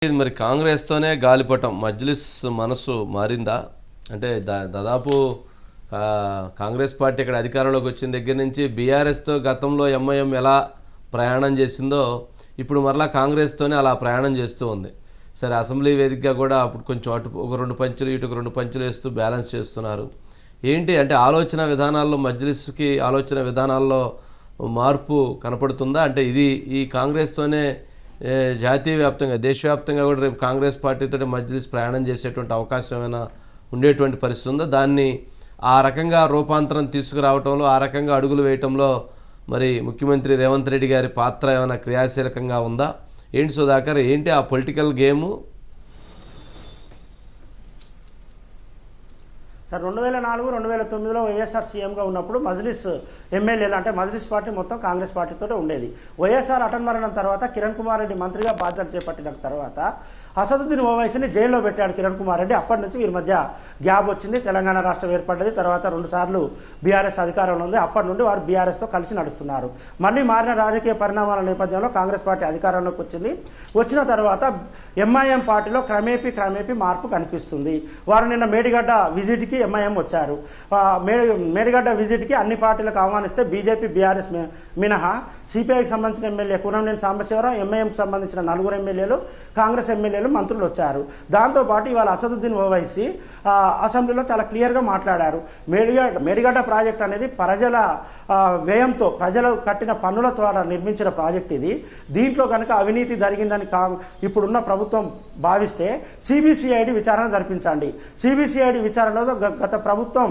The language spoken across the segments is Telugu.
ఇది మరి కాంగ్రెస్తోనే గాలిపటం మజ్లిస్ మనసు మారిందా అంటే దాదాపు కాంగ్రెస్ పార్టీ ఇక్కడ అధికారంలోకి వచ్చిన దగ్గర నుంచి బీఆర్ఎస్తో గతంలో ఎంఐఎం ఎలా ప్రయాణం చేసిందో ఇప్పుడు మరలా కాంగ్రెస్తోనే అలా ప్రయాణం చేస్తూ ఉంది. సరే అసెంబ్లీ వేదికగా కూడా అప్పుడు కొంచెం అటు ఒక రెండు పంచులు ఇటు ఒక రెండు పంచులు వేస్తూ బ్యాలెన్స్ చేస్తున్నారు. ఏంటి అంటే ఆలోచన విధానాల్లో మజ్లిస్కి ఆలోచన విధానాల్లో మార్పు కనపడుతుందా? అంటే ఇది ఈ కాంగ్రెస్తోనే జాతీయ వ్యాప్తంగా దేశవ్యాప్తంగా కూడా రేపు కాంగ్రెస్ పార్టీతో మజ్లిస్ ప్రయాణం చేసేటువంటి అవకాశం ఏమైనా ఉండేటువంటి పరిస్థితి ఉందా? దాన్ని ఆ రకంగా రూపాంతరం తీసుకురావటంలో ఆ రకంగా అడుగులు వేయటంలో మరి ముఖ్యమంత్రి రేవంత్ రెడ్డి గారి పాత్ర ఏమైనా క్రియాశీలకంగా ఉందా? ఏంటి సుధాకర్, ఏంటి ఆ పొలిటికల్ గేము? సార్ 2004-2009లో వైఎస్ఆర్ సీఎంగా ఉన్నప్పుడు మజ్లిస్ ఎమ్మెల్యేలు అంటే మజ్లిస్ పార్టీ మొత్తం కాంగ్రెస్ పార్టీతోనే ఉండేది. వైఎస్ఆర్ అటన్మరణం తర్వాత కిరణ్ కుమార్ రెడ్డి మంత్రిగా బాధ్యతలు చేపట్టిన తర్వాత అసదుద్దీన్ ఓవైసీని జైల్లో పెట్టాడు కిరణ్ కుమార్ రెడ్డి. అప్పటి నుంచి వీరి మధ్య గ్యాప్ వచ్చింది. తెలంగాణ రాష్ట్రం ఏర్పడ్డది. తర్వాత 2 సార్లు బీఆర్ఎస్ అధికారంలో ఉంది. అప్పటి నుండి వారు బీఆర్ఎస్తో కలిసి నడుస్తున్నారు. మళ్ళీ మారిన రాజకీయ పరిణామాల నేపథ్యంలో కాంగ్రెస్ పార్టీ అధికారంలోకి వచ్చింది. వచ్చిన తర్వాత ఎంఐఎం పార్టీలో క్రమేపీ మార్పు కనిపిస్తుంది. వారు నిన్న మేడిగడ్డ విజిట్కి ఎంఐఎం వచ్చారు. మేడిగడ్డ విజిట్కి అన్ని పార్టీలకు ఆహ్వానిస్తే బీజేపీ బీఆర్ఎస్ మినహా సిపిఐకి సంబంధించిన ఎమ్మెల్యే కూనంనేని సాంబశివరావు, ఎంఐఎంకి సంబంధించిన 4 ఎమ్మెల్యేలు, కాంగ్రెస్ ఎమ్మెల్యేలు, మంత్రులు వచ్చారు. దాంతోపాటు ఇవాళ అసదుద్దీన్ ఓవైసీ అసెంబ్లీలో చాలా క్లియర్గా మాట్లాడారు. మేడిగడ్డ ప్రాజెక్ట్ అనేది ప్రజల వ్యయంతో ప్రజలు కట్టిన పన్నుల ద్వారా నిర్మించిన ప్రాజెక్ట్ ఇది. దీంట్లో కనుక అవినీతి జరిగిందని ఇప్పుడున్న ప్రభుత్వం భావిస్తే సిబిసిఐడి విచారణ జరిపించండి. సిబిసిఐడి విచారణలో గత ప్రభుత్వం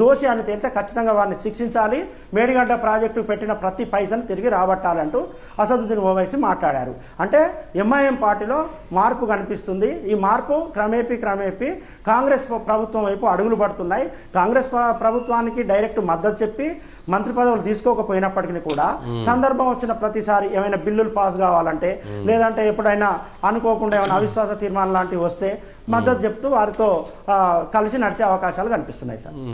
దోషి అని తేలితే ఖచ్చితంగా వారిని శిక్షించాలి. మేడిగడ్డ ప్రాజెక్టు పెట్టిన ప్రతి పైసను తిరిగి రాబట్టాలంటూ అసదుద్దీన్ ఓవైసీ మాట్లాడారు. అంటే ఎంఐఎం పార్టీలో మార్పు కనిపిస్తుంది. ఈ మార్పు క్రమేపీ కాంగ్రెస్ ప్రభుత్వం వైపు అడుగులు పడుతున్నాయి. కాంగ్రెస్ ప్రభుత్వానికి డైరెక్ట్ మద్దతు చెప్పి మంత్రి పదవులు తీసుకోకపోయినప్పటికీ కూడా సందర్భం వచ్చిన ప్రతిసారి ఏమైనా బిల్లులు పాస్ కావాలంటే లేదంటే ఎప్పుడైనా అనుకోకుండా ఏమైనా అవిశ్వాస తీర్మానం లాంటివి వస్తే మద్దతు చెప్తూ వారితో కలిసి నడిచే అవకాశాలు కనిపిస్తున్నాయి సార్.